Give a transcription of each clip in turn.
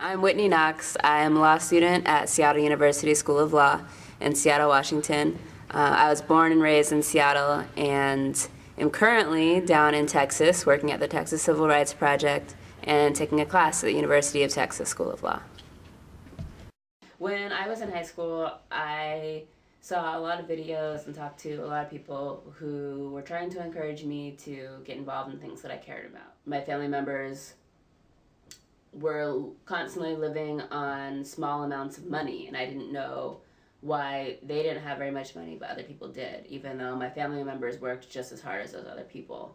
I'm Whitney Knox. I am a law student at Seattle University School of Law in Seattle, Washington. I was born and raised in Seattle and am currently down in Texas working at the Texas Civil Rights Project and taking a class at the University of Texas School of Law. When I was in high school, I saw a lot of videos and talked to a lot of people who were trying to encourage me to get involved in things that I cared about. My family members were constantly living on small amounts of money, and I didn't know why they didn't have very much money, but other people did, even though my family members worked just as hard as those other people.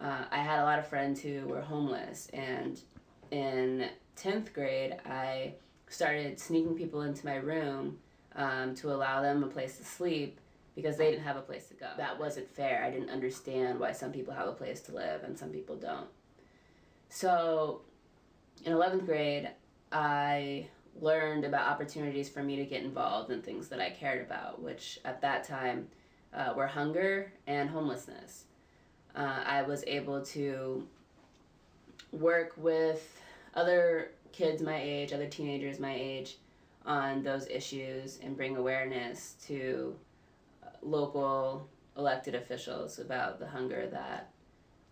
I had a lot of friends who were homeless, and in 10th grade, I started sneaking people into my room to allow them a place to sleep because they didn't have a place to go. That wasn't fair. I didn't understand why some people have a place to live and some people don't. So in 11th grade, I learned about opportunities for me to get involved in things that I cared about, which at that time were hunger and homelessness. I was able to work with other kids my age, other teenagers my age, on those issues and bring awareness to local elected officials about the hunger that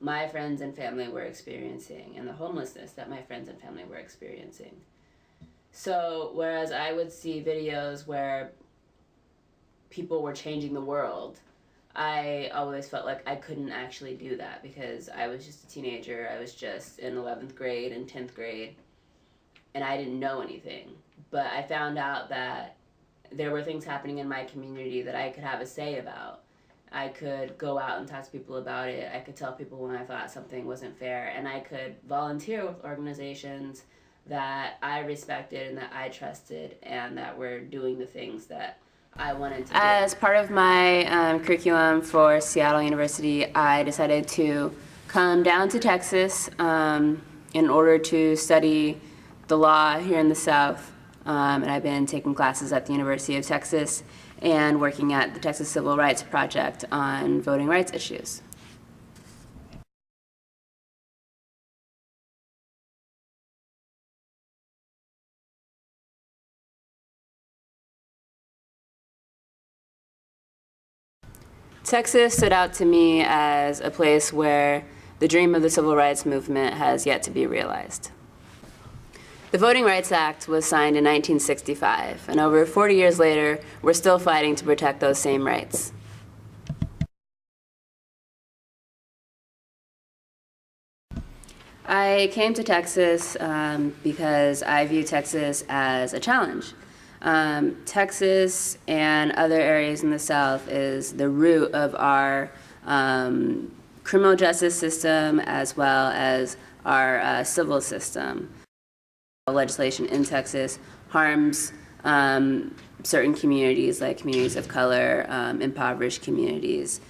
my friends and family were experiencing and the homelessness that my friends and family were experiencing. So whereas I would see videos where people were changing the world, I always felt like I couldn't actually do that because I was just a teenager. I was just in 11th grade and 10th grade, and I didn't know anything. But I found out that there were things happening in my community that I could have a say about. I could go out and talk to people about it. I could tell people when I thought something wasn't fair, and I could volunteer with organizations that I respected and that I trusted and that were doing the things that I wanted to do. As part of my curriculum for Seattle University, I decided to come down to Texas in order to study the law here in the South. And I've been taking classes at the University of Texas and working at the Texas Civil Rights Project on voting rights issues. Texas stood out to me as a place where the dream of the civil rights movement has yet to be realized. The Voting Rights Act was signed in 1965, and over 40 years later, we're still fighting to protect those same rights. I came to Texas because I view Texas as a challenge. Texas and other areas in the South is the root of our criminal justice system as well as our civil system. Legislation in Texas harms certain communities, like communities of color, impoverished communities,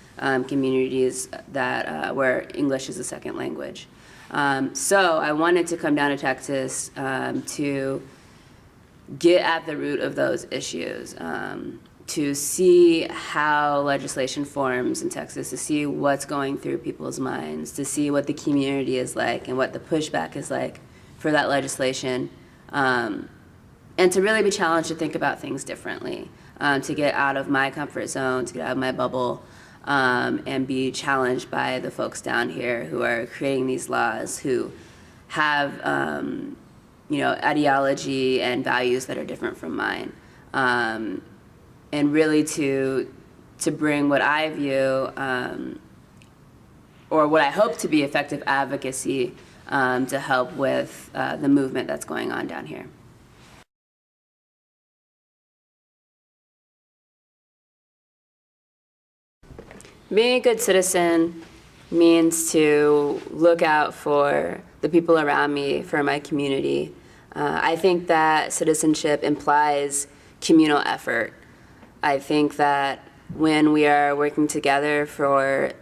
communities that where English is a second language. So I wanted to come down to Texas to get at the root of those issues, to see how legislation forms in Texas, to see what's going through people's minds, to see what the community is like and what the pushback is like for that legislation, and to really be challenged to think about things differently, to get out of my comfort zone, to get out of my bubble, and be challenged by the folks down here who are creating these laws, who have ideology and values that are different from mine, and really to bring what I view or what I hope to be effective advocacy to help with the movement that's going on down here. Being a good citizen means to look out for the people around me, for my community. I think that citizenship implies communal effort. I think that when we are working together for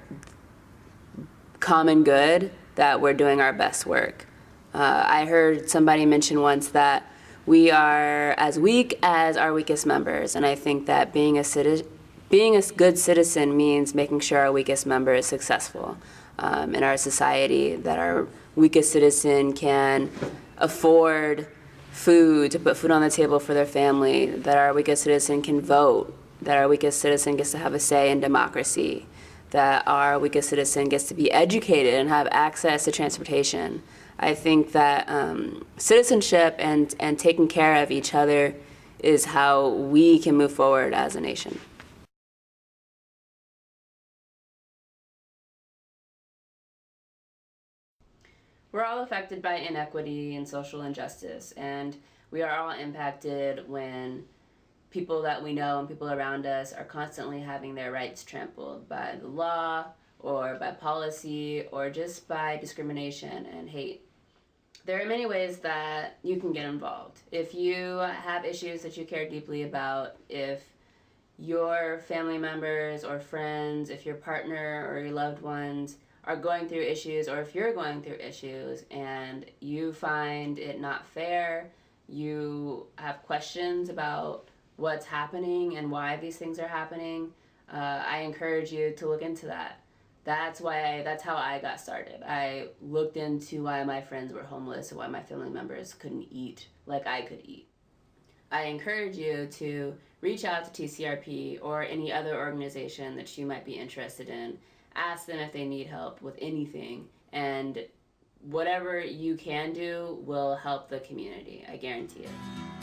common good, that we're doing our best work. I heard somebody mention once that we are as weak as our weakest members, and I think that being a good citizen means making sure our weakest member is successful in our society, that our weakest citizen can afford food, to put food on the table for their family, that our weakest citizen can vote, that our weakest citizen gets to have a say in democracy, that our weakest citizen gets to be educated and have access to transportation. I think that citizenship and taking care of each other is how we can move forward as a nation. We're all affected by inequity and social injustice, and we are all impacted when people that we know and people around us are constantly having their rights trampled by the law or by policy or just by discrimination and hate. There are many ways that you can get involved. If you have issues that you care deeply about, if your family members or friends, if your partner or your loved ones are going through issues, or if you're going through issues and you find it not fair, you have questions about what's happening and why these things are happening, I encourage you to look into that. That's how I got started. I looked into why my friends were homeless and why my family members couldn't eat like I could eat. I encourage you to reach out to TCRP or any other organization that you might be interested in. Ask them if they need help with anything, and whatever you can do will help the community. I guarantee it.